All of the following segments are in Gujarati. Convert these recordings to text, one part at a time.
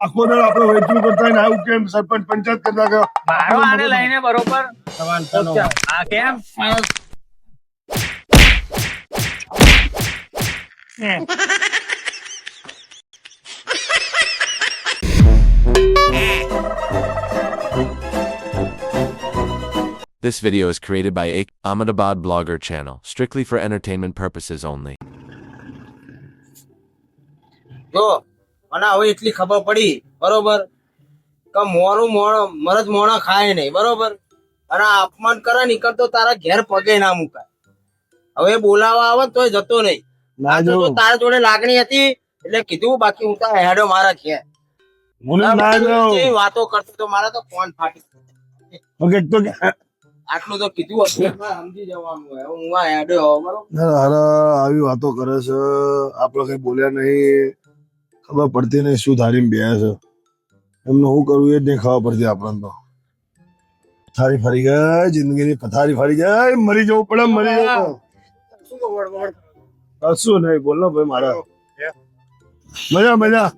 આખો દર આપણે વહેંચવું કરતા હોય ને આવું કેમ સરપંચ પંચાયત કરતા ગયો મારો આને લઈને બરોબર આ કેમ This video is created by Ahmedabad Blogger channel, strictly for entertainment purposes only. જો અને હવે એટલી ખબર પડી બરોબર કે મરદ મોણા ખાય નહીં બરોબર અને આ અપમાન કરે નીકળ તો તારા ઘેર પગે ના મુકાય હવે બોલાવા આવે તોય જતો નહીં ના તો જો તારા જોડે લાગણી હતી એટલે કીધું બાકી હું તારા હેડો મારા ઘેર મને ના જો જે વાતો કરતો તો મારા તો ફોન ફાટી ઓકે તો આટલું તો કીધું હતું સમજી જવાનું હોય હવે હું આ હેડો બરોબર હારા આવી વાતો કરે છે આપણે કઈ બોલ્યા નહીં ખબર પડતી નહીં શું ધારીને બેહે છે એમને શું કરવું એ જ નહીં ખબર પડતી આપણને તો પથારી ફરી ગઈ જિંદગીની પથારી ફરી ગઈ મરી જવું પડે મરી જવું શું વળવળ કશું નહીં બોલ ને ભાઈ મારા મજા મજા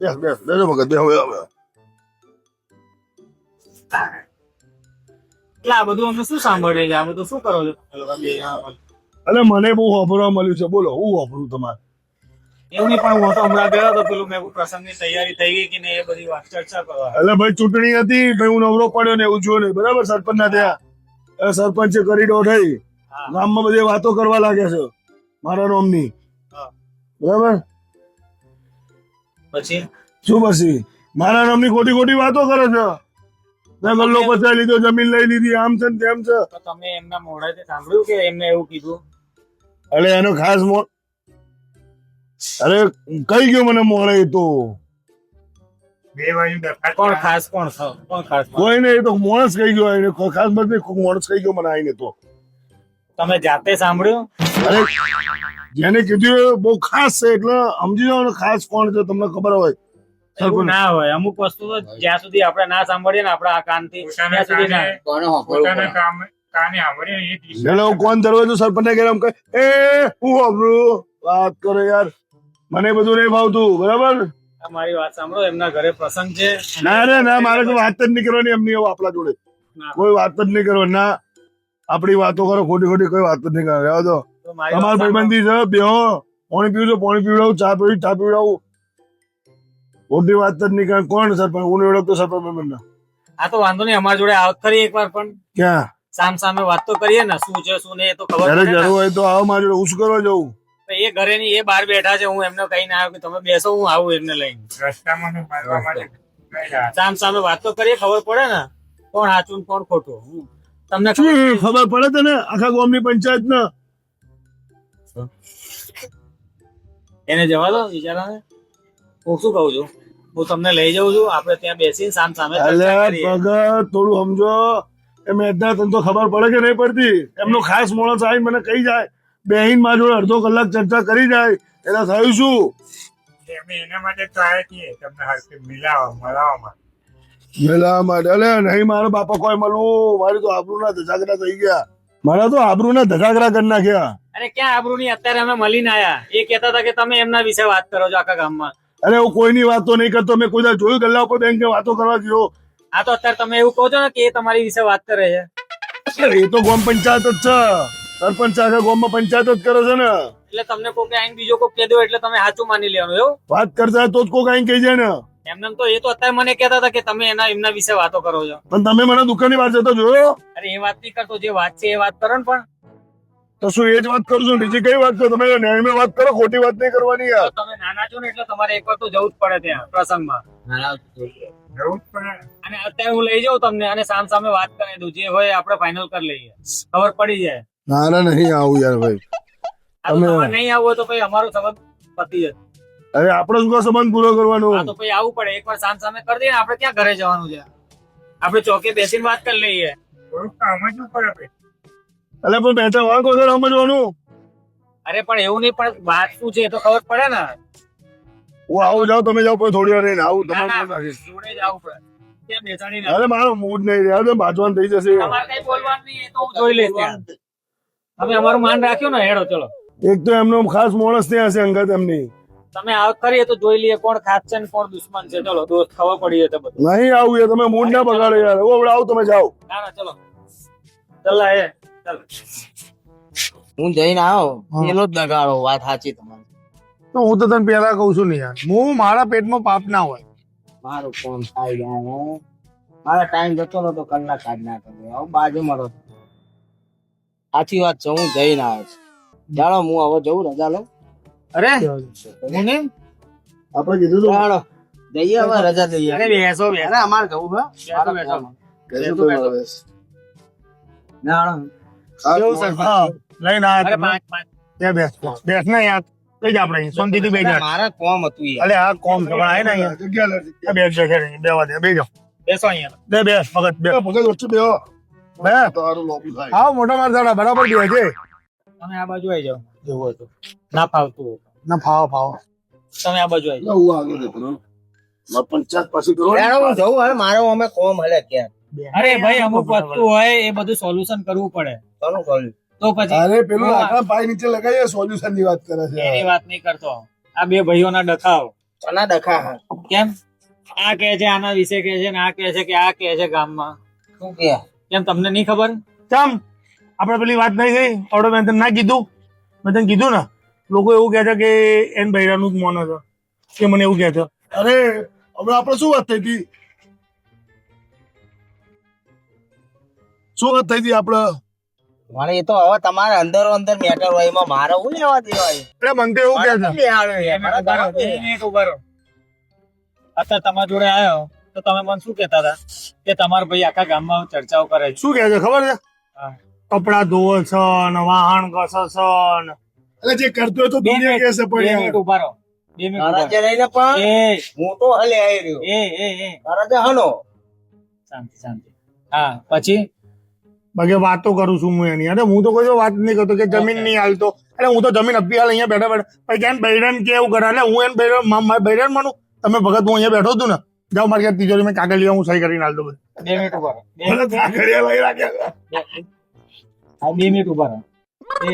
બેસ બેસ બેસો વખત બે હવે એટલે આ બધું અમને શું સાંભળે છે આ બધું શું કરો છો અરે મને બહુ વાપરવા મળ્યું છે બોલો હું વાપરું તમારે એવું નહીં પણ હું તો હમણાં ગયો તો પેલું મેં પ્રસંગની તૈયારી થઈ ગઈ કે નહીં એ બધી વાત ચર્ચા કરવા એટલે ભાઈ ચૂંટણી હતી ભાઈ હું નવરો પડ્યો ને એવું જોયું નહીં બરાબર સરપંચ ના ત્યાં સરપંચે કરી થઈ ગામમાં બધી વાતો કરવા લાગ્યા છે મારા નામની બરાબર પછી શું પછી મારા નામની ખોટી ખોટી વાતો કરે છે મેં ગલ્લો પચાવી લીધો જમીન લઈ લીધી આમ છે ને તેમ છે તો તમે એમના મોઢાથી સાંભળ્યું કે એમને એવું કીધું અરે એનો ખાસ અરે કઈ ગયો મને મોડે એ તો કોણ ખાસ કોણ ખાસ કોઈ નહીં એ તો મોણસ કહી ગયો એને ખાસ મત મોણસ કહી ગયો મને આવીને તો તમે જાતે સાંભળ્યું અરે જેને કીધું એ બહુ ખાસ છે એટલે સમજી જાઓ ને ખાસ કોણ છે તમને ખબર હોય એવું ના હોય અમુક વસ્તુ તો જ્યાં સુધી આપણે ના સાંભળીએ ને આપણા આ કાનથી ત્યાં સુધી ના કોને હોપડવું એટલે હું કોણ દરવાજો સરપંચ ને ઘેર એમ કહે એ હું વાપરું વાત કરો યાર મને બધું નહીં ભાવતું બરાબર આ મારી વાત સાંભળો એમના ઘરે પ્રસંગ છે ના રે ના મારે કોઈ વાત જ નહીં કરવાની એમની આપણા જોડે કોઈ વાત જ નહીં કરવાની ના આપણી વાતો કરો ખોટી ખોટી કોઈ વાત જ નહીં કરવાની રહેવા દો તો મારી તમારી વાત ભાઈબંધી છે બેહો પાણી પીવું તો પાણી પીવડાવું ચા પીવી ચા પીવડાવું ખોટી વાત જ નહીં કરે કોણ સરપંચ હું ઓળખતો સરપંચ ભાઈબંધ આ તો વાંધો નહીં અમારી જોડે આવત ખરી એકવાર પણ ક્યાં સામ સામે વાત તો કરીએ ને શું છે શું નહીં એ તો ખબર જયારે પડે ને. જરૂર હોય તો આવો મારી જોડે હું શું કરવા જવું તો એ ઘરે ની એ બહાર બેઠા છે હું એમને કહીને આવ્યો કે તમે બેસો હું આવું એમને લઈને સામ સામે વાત તો કરીએ ખબર પડે ને કોણ સાચું ને કોણ ખોટું તમને શું ખબર પડે તને આખા ગામની પંચાયત ને એને જવા દો બિચારાને હું શું કહું છું હું તમને લઈ જાઉં છું આપણે ત્યાં બેસીને સામ સામે ચર્ચા અલ્યા કરીએ. ભગત થોડું સમજો એ મેદના તને તો ખબર પડે કે નહીં પડતી એમનો ખાસ માણસ આવી મને કહી જાય બેહીન મારી જોડે અડધો કલાક ચર્ચા કરી જાય એટલે થયું શું એના માટે તો આવ્યા છીએ તમને હરખી મળવા મેલા માટે અલે નહીં મારા બાપા કોઈ મળવું મારી તો આબરૂના ધજાગરા થઈ ગયા મારા તો આબરૂના ધજાગરા કરી નાખ્યા અરે ક્યાં આબરૂની અત્યારે અમે મળીને આયા એ કહેતા હતા કે તમે એમના વિશે વાત કરો છો આખા ગામમાં અરે હું કોઈની વાતો નહીં કરતો મેં કોઈ દાડો જોયું ગલ્લા ઉપર બેંક વાતો કરવા ગયો આ તો અત્યારે તમે એવું કહો છો ને કે એ તમારી વિશે વાત કરે છે એ તો ગામ પંચાયત જ છે સરપંચ આખા ગામમાં પંચાયત જ કરે છે ને એટલે તમને કોઈ આઈને બીજો કોઈ કહી દો એટલે તમે સાચું માની લેવાનું એવું વાત કરતા હોય તો જ કોઈ કઈ કહી જાય ને એમને તો એ તો અત્યારે મને કહેતા હતા કે તમે એમના વિશે વાતો કરો છો પણ તમે મને દુકાનની વાત જતો જોયો અરે એ વાત નહીં કરતો જે વાત છે એ વાત કરો ને પણ તો શું એ જ વાત કરું છું બીજી કઈ વાત કરો તમે ન્યાયમાં વાત કરો ખોટી વાત નહીં કરવાની યાર તમે નાના છો ને એટલે તમારે એકવાર તો જવું જ પડે ત્યાં પ્રસંગમાં અને અત્યારે હું લઈ જાઉં તમને અને સામ સામે વાત કરી દઉં જે હોય આપણે ફાઇનલ કરી લઈએ ખબર પડી જાય ના નહીં આવું યાર ભાઈ આ તો તમારે નહીં આવવું હોય તો પછી અમારો સંબંધ પતી જશે અરે આપણે શું સંબંધ પૂરો કરવાનો હા તો પછી આવવું પડે એકવાર સામ સામે કરી દઈએ ને આપણે ક્યાં ઘરે જવાનું છે આપણે ચોકે બેસીને વાત કરી લઈએ એટલે પણ બેઠા વાંકો સર સમજવાનું અરે પણ એવું નહીં પણ વાત શું છે એ તો ખબર પડે ને હું આવું જાઉં તમે જાઓ પછી થોડી વાર રહીને આવું ના, ના, તમારે જોડે જ આવવું પડે ત્યાં બેસાડીને અરે મારો મૂડ નહીં રહ્યા બાજવાન થઈ જશે તમારે કઈ બોલવાનું નહીં એ તો હું જોઈ લઈશ ત્યાં તમે અમારું માન રાખ્યું ને હેડો ચલો એક તો એમનો ખાસ માણસ ત્યાં હશે અંગત એમની તમે આ કરીએ તો જોઈ લઈએ કોણ ખાસ છે ને કોણ દુશ્મન છે. ચલો દોસ્ત ખબર પડી જશે બધું. નહીં આવું યાર, તમે મૂડ ના બગાડો યાર. હવે આવો, તમે જાઓ. ના ના ચલો ચલો એ ચાલો. હું જઈને આવ્યો પેલો જ દગાડો. વાત સાચી તમારી. તો હું તો તને પેલા કઉ છું ને યાર, હું મારા પેટમાં પાપ ના હોય. મારું કોમ થાય જાય હે. મારા ટાઈમ જતો નતો કલાક કાઢ ના કરે. હવે બાજુમાં રહો. સાચી વાત છે, હું જઈને આવ્યો છું. ચાલો હું હવે જઉં, રજા લઉં. અરે હું ને આપણે કીધું તું. ચાલો જઈએ હવે, રજા દઈએ. અરે બેસો બેસો અરે અમારે જવું હે. બેસો બેસો. કીધું તું હવે. ના કેવું છે? હા, લઈને અરે આવ્યા તમે. પાંચ ત્યાં બેસ ને યાર. કઈ જ આપણે શાંતિથી બે જા. મારે કોમ હતું યાર. અલે આ કોમ છે પણ આય ને અહીંયા. જગ્યા લડતી. આ બેસ બેસે નહીં, બેવા દે, બેજો. બેસો અહીંયા. બેસ ભગત બે. ભગત વચ્ચે બેહો. બે તારું લોબી થાય. આવ મોટા માર દાડા બરાબર બે છે. તમે આ બાજુ આવી જાઓ જેવું હોય તો. ના ફાવતું હોય તો. ના ફાવો તમે આ બાજુ આવી જાઓ. હું આગળ જતો રહું. મારે પંચાયત પાછી કરો ને. યાર હું જઉં હવે, મારે અમે કોમ હલે ક્યાં. અરે ભાઈ અમુક વસ્તુ હોય એ બધું સોલ્યુશન કરવું પડે કોનું કર્યું? તો પછી અરે પેલું આખા પાય નીચે લગાવીએ, સોલ્યુશન ની વાત કરે છે. એની વાત નહીં કરતો. આ બે ભાઈઓના ડખાવ ચના ડખા હા. કેમ આ કહે છે આના વિશે કહે છે ને આ કહે છે કે આ કહે છે ગામમાં. શું કે? કેમ તમને નહીં ખબર? ચમ આપણે પેલી વાત નહીં થઈ આવડે મેં તને ના કીધું. મેં તને કીધું ને, લોકો એવું કહે છે કે એન બૈરાનું જ મોનો છે, કે મને એવું કહે છે. અરે હમણાં આપણે શું વાત થઈ હતી? શું વાત થઈ હતી આપણે? મને એ તો હવે તમારે અંદરો અંદર મેટર હોય, એમાં મારે હું લેવા દેવાય? એટલે મને તો એવું કહે છે. બે મિનિટ ઉભા રહો. અત્યારે તમારા જોડે આવ્યો તો તમે મને શું કહેતા હતા કે તમારા ભાઈ આખા ગામમાં ચર્ચાઓ કરે છે. શું કહે છે ખબર છે? હા. કપડા ધોવે છે ને વાહન ઘસે છે ને. એટલે જે કરતો હોય તો બે દુનિયા કહે છે મિનિટ પણ ઉભા રહો. 2 મિનિટ ઉભા ઘરે રહીને પણ રહો. હું તો હલે આવી રહ્યો. એ ઘરે હનો શાંતિ શાંતિ. હા પછી બાકી વાતો કરું છું હું એની. અરે હું તો કોઈ વાત નહીં કરતો કે જમીન નહીં હાલતો. એટલે હું તો જમીન અપી હાલ અહીંયા બેઠા બેઠા પછી કેમ બૈરાન કે એવું કરે. એટલે હું એને બૈરાન માનું. તમે ભગત હું અહીંયા બેઠો હતું ને, જાઓ મારી ઘેર તિજોરી મેં કાગળ હું સહી કરીને હાલતો બધું. 2 મિનિટ ઉભા રહો. મને ઝાકળિયા લઈ રાખ્યા. હા 2 મિનિટ ઉભા રહો. એ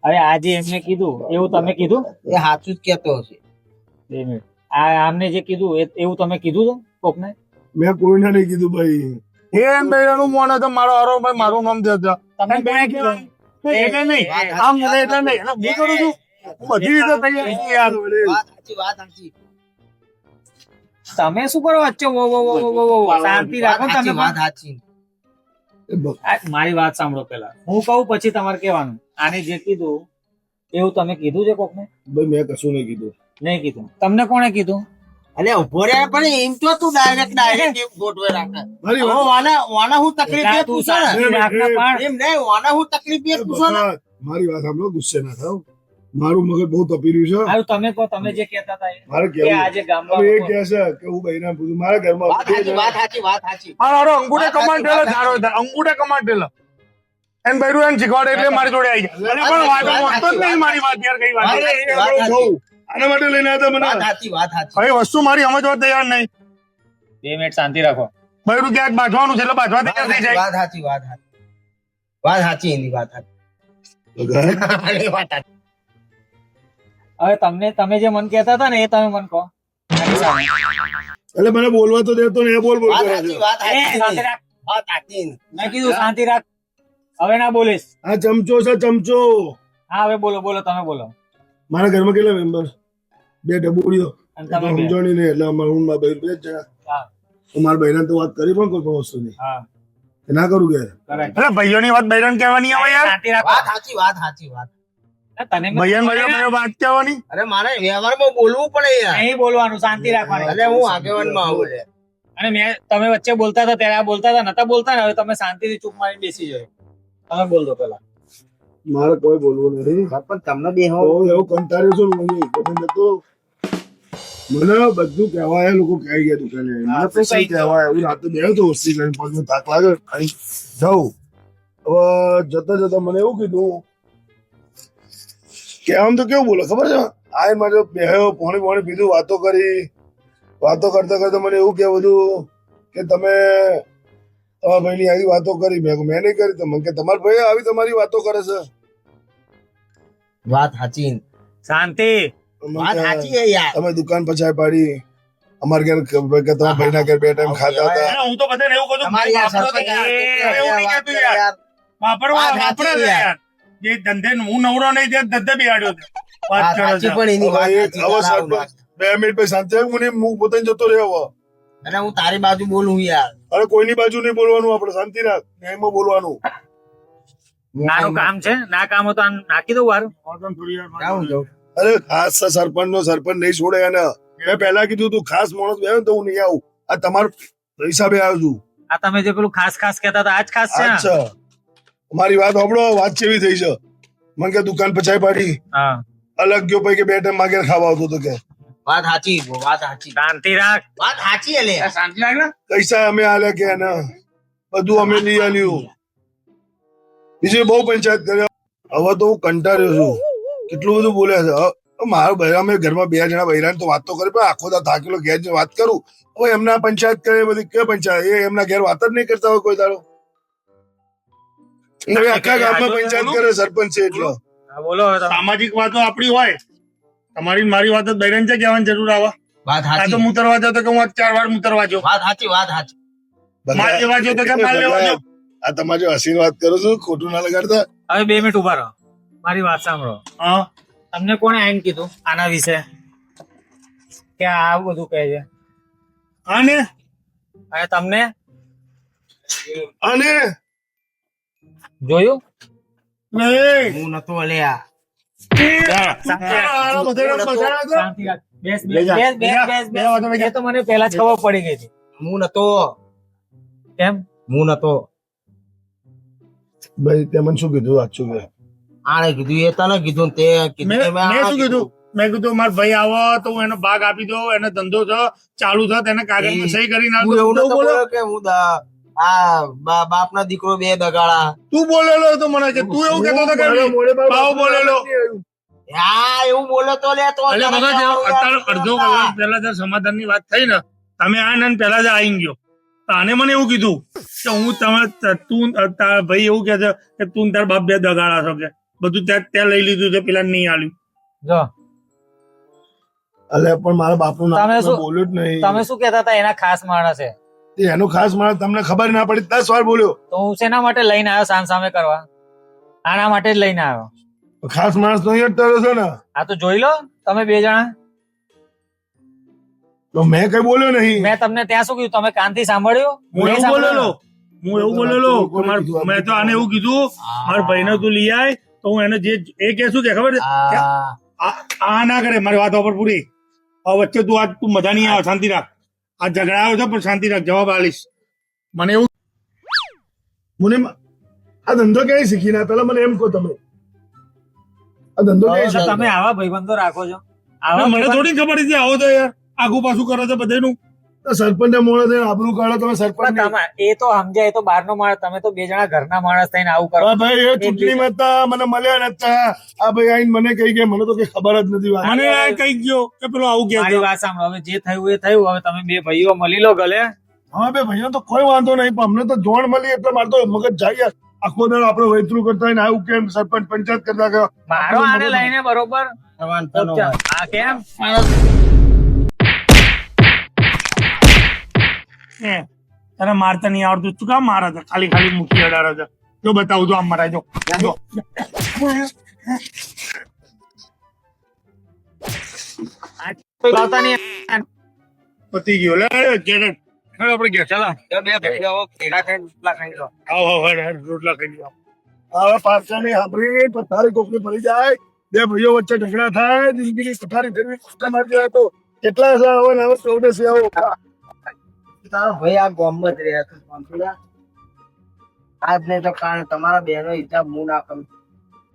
અરે આજે એમને કીધું એવું તમે કીધું? એ સાચું જ કેતો હશે. 2 મિનિટ. આ આમને જે કીધું એવું તમે કીધું છે કોકને? મેં કોઈને નહીં કીધું ભાઈ. એન બૈરાનું મોન હતો મારો હારો ભાઈ, મારું નામ દે છે. તમે કોને કીધું? એટલે નહીં આમ એટલે નહીં. અને હું કરું છું હું બધી રીતે તૈયાર છું યાર. વાત સાચી, વાત સાચી. તમે શું કરો વચ્ચે વો વો વો વો વો વો? શાંતિ રાખો વાત સાચી, તમે. વાત સાચી. મારી વાત સાંભળો પેલા. હું કહું પછી તમારે કહેવાનું. આને જે કીધું એવું તમે કીધું છે કોકને? ભાઈ મેં કશું નહીં કીધું. નહીં કીધું. તમને કોણે કીધું? અલે ઉભો રે પણ એમ તો તું ડાયરેક્ટ એમ ગોઠવે રાખે. મારી હવે વાના હું તકલીફ એ તું પૂછો ને. શાંતિ રાખને પણ. એમ નહીં, વાના હું તકલીફ એ પૂછો ને. મારી વાત સાંભળો, ગુસ્સે ના થાવ. મારું મગજ બહુ તપી રહ્યું છે. હારું તમે કહો, તમે જે કહેતા હતા એ. મારે કે કેવું આજે ગામમાં હવે એ લોકો- કહે છે કે હું બૈરાને પૂછું. મારા ઘરમાં વાત સાચી, વાત સાચી, વાત સાચી. મારો હારો અંગૂઠે કમાન્ડ ઠેલો ધારો અંગૂઠે કમાન્ડ ઠેલો. એન બૈરું એને શીખવાડે એટલે મારી જોડે આવી જાય. અરે પણ વાતો મોટો જ નહીં મારી વાત યાર, કઈ વાત અરે નહીં. એ આપણો જોઉં. આના માટે લઈને આવ્યા હતા વાત મને. સાચી, વાત સાચી. હવે વસ્તુ મારી સમજવા તૈયાર નહીં. 2 મિનિટ શાંતિ રાખો. બૈરું ક્યાંક બાંધવાનું છે એટલે બાંધવા તૈયાર થઈ જાય. વાત સાચી, વાત સાચી. વાત સાચી એની વાત સાચી. અરે વાત સાચી. હવે તમે જે મન કહેતા હતા ને એ તમે મન કહો. આની સામે. એટલે મને બોલવા તો દેતો ને, એ બોલ બોલ વાત કરે સાચી, છે. વાત એ, શાંતિ સાચી. રાખ. વાત સાચી. મેં કીધું શાંતિ રાખ. હવે ના બોલીશ. આ ચમચો છે, ચમચો. હા હવે બોલો બોલો, તમે બોલો. મારા ઘરમાં કેટલા મેમ્બર? 2 ડબુડીઓ. અને તમે બે. સમજણી નહીં એટલે અમારે હું મારા બૈરું 2 જ જણા. હા હું મારા બૈરાને તો વાત કરી પણ કોઈ પણ વસ્તુ નહીં. હા એ ના કરું કે correct. એટલે ભાઈઓની વાત બૈરાને કહેવાની આવે યાર. શાંતિ રાખો. વાત સાચી, વાત સાચી, વાત. તને મેં- ભાઈઓ વાત કહેવાની. અરે મારે વ્યવહારમાં બોલવું પડે યાર. નહીં બોલવાનું, શાંતિ રાખવાની. અરે હું આગેવાનમાં આવું યાર. અને તમે વચ્ચે બોલતા હતા ત્યારે આ બોલતા હતા, નતા બોલતા ને હવે તમે શાંતિથી ચૂપ મારીને બેસી જાઓ. તમે બોલ દો પેલા. મારે કોઈ બોલવું નથી. પણ તમને બે તો એવું કંટાળ્યું છું ને મને પસંદ હતું. મને બધું કહેવાય, લોકો કહી ગયા દુકાને. મને શું પસંદ કહી કહેવાય. હું રાતે બેઠો તો વસ્તી કરીને પગમાં તાક લાગે ખાઈ જાઉં. હવે જતા જતા મને એવું કીધું કે આમ તો કેવું બોલે ખબર છે? આ મારે બેહ્યો, પાણી પીધું, વાતો કરી. વાતો કરતા કરતા મને એવું કે બધું કે તમે તમારા ભાઈની આવી વાતો કરી. મેં કીધું, મેં નહીં કરી. તો મને કે તમારા ભાઈ આવી તમારી વાતો કરે છે. વાત સાચી. શાંતિ. વાત સાચી છે યાર. તમે દુકાન પછાય પાડી અમાર ઘેર કે તમારા ભાઈના ઘેર 2 ટાઈમ ખાતા હતા. અરે હું તો બધાને એવું કહું છું, તમારી યાર વાપરો તો સરપંચ યાર, એવું નહીં કહેતું યાર. યાર. વાપરવા વાત સાચી વાપરે છે યાર. યાર. જે ધંધે હું નવરો નહીં તે ધંધે બિહાડ્યો છે. વાત વાત કરો સાચી છો. પણ એની વાત હવે સાચી. હવે તારા સરપંચ 2 મિનિટ પછી શાંતિ રાખ, હું પોતે જતો રહ્યો. અને હું તારી બાજુ બોલું યાર. અરે કોઈની બાજુ નહીં બોલવાનું, આપણે શાંતિ રાખ, ન્યાયમાં બોલવાનું. નાનું કામ છે, ના કામ હોય તો આ નાખી દઉં વાર. વાંધો થોડી વાર વાત જાઉં જાઉં. અરે ખાસ સરપંચ નો સરપંચ નહીં છોડે એને. મેં પહેલા કીધું તું ખાસ માણસ બે તો હું નહીં આવું. આ તમારા હિસાબે આવ્યો છું. આ તમે જે પેલું ખાસ ખાસ કહેતા હતા આજ ખાસ છે ને? અચ્છા મારી વાત સાંભળો, વાત કેવી થઈ છે. મને કે દુકાન પછાઈ પાડી, હા અલગ ગયો પછી કે 2 ટાઈમ માગે ખાવા આવતો તો કે વાત સાચી, વાત સાચી. શાંતિ રાખ. વાત સાચી એટલે શાંતિ રાખ ને. પૈસા અમે આલ્યા કે એને બધું અમે લઈ આલ્યું. બીજું બહુ પંચાયત કર્યો. હવે તો હું કંટાળ્યો છું, કેટલું બધું બોલ્યા છે. મારો બૈરા મેં ઘરમાં 2 જણા બૈરાને તો વાત તો કરી, પણ આખો દા થાકેલો ઘેર જઈને વાત કરું. હવે એમના પંચાયત કરે બધી કે પંચાયત, એ એમના ઘેર વાત જ નહીં કરતા હોય કોઈ દાડો. હવે આખા ગામમાં પંચાયત કરે સરપંચ છે એટલે. હા, બોલો હવે તમે. સામાજિક વાતો આપણી હોય, તમારી ને મારી વાત જ બૈરાને છે કહેવાની જરૂર આવે. વાત આ તો સાચી. મુતરવા જાવ તો કે હું આજ 4 વાર મુતરવા જાઉં. વાત સાચી, વાત સાચી. માલ લેવા જાવ તો કે માલ લેવા જાઉં. આ તમારી હસીને વાત કરું છું, ખોટું ના લગાડતા. હવે 2 મિનિટ ઉભા રહો, મારી વાત સાંભળો. હા તમને કોણે આવીને કીધું આના વિશે કે આ બધું કહે છે? હા ને અને તમને અને જોયું? નહીં. હું નતો અલ્યા. આ બધાને બધાને તો- શાંતિ રાખ. બેસ, બેસ, બેસ, બેસ, બેસ, બેસ. એ તો મને પહેલા જ ખબર પડી ગઈ હતી. હું નતો, કેમ? હું નતો. ભાઈ તે મને શું કીધું સાચું કે આને કીધું, એ તને કીધું ને તે કીધું. મેં તે મેં મેં આને શું કીધું? મેં કીધું મારો ભાઈ આવો તો હું એનો ભાગ આપી દઉં, એને ધંધો છે ચાલુ છે તેને કાગળ પર સહી કરીને હું આપી એવું દઉં. નતો તું બોલો. બોલ્યો કે હું બાપના દીકરો 2 દગાડા. તું બોલેલો તો મને કે તું એવું કહેતો હતો કે ભાવ બોલેલો. હા એવું બોલો તો લે તો એટલે તને મગજ કહેવાનું યાર. અત્યારે અડધો કલાક પહેલા જયારે સમાધાનની વાત થઈ ને, તમે આ ને પહેલા જ આવી ગયો. તો આને મને એવું કીધું કે હું તું તારા ભાઈ એવું કે છે કે તું ને તારા બાપ 2 દગાડા છો કે બધું ત્યાં લઈ લીધું છે, પેલા નહીં આલ્યું. જો અલે પણ મારા બાપનું નામ તમે મેં શું- બોલ્યું જ નહીં. તમે શું કહેતા હતા એના ખાસ માણસ છે? એનો ખાસ માણસ તમને ખબર ના પડી 10 વાર બોલ્યો. તો હું શેના માટે લઈને આવ્યો સામ સામે કરવા? આના માટે જ લઈને આવ્યો. ખાસ માણસ તો અહીંયા જ તર્યો છે ને. આ તો જોઈ લો તમે 2 જણા. તો મેં કઈ બોલ્યો નહીં. મેં તમને ત્યાં શું કીધું? તમે કાનથી સાંભળ્યું? હું નહીં એવું બોલેલો સાંભળ્યું? હું એવું બોલેલો કે મેં તો આને એવું કીધું મારા ભાઈને તું લઈ આય તો હું એને જે એ કે શું કે ખબર છે? કે આ આ ના કરે મારી વાત પર પૂરી. હવે વચ્ચે તું આજ તું મજા નહીં આવે, શાંતિ રાખ. આ ઝઘડા આવ્યો છે પણ શાંતિ રાખ, જવાબ આલીશ. મને એવું મને આ ધંધો ક્યાંય શીખી ના, પેલા મને એમ કહો તમે આ ધંધો ક્યાંય તો શીખી? તમે આવા ભાઈબંધો રાખો છો? ના, આવા મને થોડી ખબર હતી આવો તો યાર આગુ પાછું કરે છે બધાનું. સરપંચ મોડે થઈને આબરૂ કાઢો તમે સરપંચ પણ તમે એ તો સમજાય, એ તો બહારનો માણસ, તમે તો 2 જણા ઘરના માણસ થઈને આવું કરો. ભાઈ એ ચૂંટણીમાં હતા, મને મળ્યા નતા. આ ભાઈ આઈને મને કહી ગયા, મને તો કઈ ખબર જ નથી. મને આ કઈ ગયો કે પેલો આવું કે મારી વાત સાંભળો, હવે જે થયું એ થયું. હવે તમે 2 ભાઈઓ મળી લો ગલે. હા બે ભાઈઓ તો કોઈ વાંધો નહીં, પણ અમને તો જોણ મળી એટલે મારે તો મગજ જાય. આખો દાડો આપણે વૈતરું કરતા હોય ને આવું કેમ સરપંચ પંચાયત કરતા ગયા. મારો આને લઈને બરોબર. જવાન તનો હોય. આ કેમ? તને મારતા નહીં આવડતું, તું કામ મારા છે? ખાલી ખાલી મૂકી અડાડે છે. જો બતાવું તો આમ મરાય. જો લાવતા નહીં. પતી ગયો. લે ઘેર હેડ. હેડ આપણે ઘેર. ચાલો. બે ભાઈઓ ભેગા થઈને રોટલા ખાઈ લો. આવો આવો હેડ હેડ રોટલા ખાઈ લો. હવે પાછા નહીં સાંભળી તો તારી કોકની પડી જાય. 2 ભાઈઓ વચ્ચે ઝઘડા થાય, જિંદગીની કઠારી ફેરવી કુસ્તા મારી જાય તો કેટલા છે હવે ને હવે 14 આવો. તારો ભાઈ આ ગામમાં જ રહ્યા છે પાંચુડા. આજ નહીં તો કારણે તમારા બહેનો હિસાબ હું ના કરું.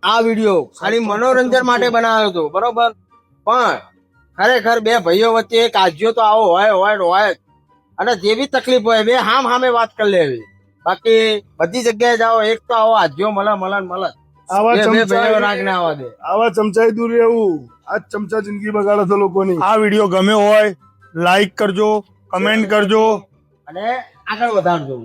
આ વિડીયો ખાલી મનોરંજન માટે બનાવ્યો હતો, બરોબર? પણ ખરેખર 2 ભાઈઓ વચ્ચે એક આજ્યો તો આવો હોય હોય હોય જ. અને જે બી તકલીફ હોય બે હામે વાત કરી લેવી. બાકી બધી જગ્યાએ જાઓ એક તો આવો આજ્યો મળે. આવા બે ભાઈઓ ચમચા રાગ ના આવવા દે. આવા ચમચાઈ દૂર રહેવું. આ ચમચા જિંદગી બગાડે છે લોકોની. આ વિડીયો ગમે હોય લાઈક કરજો, કમેન્ટ કરજો. અને આગળ વધારજો.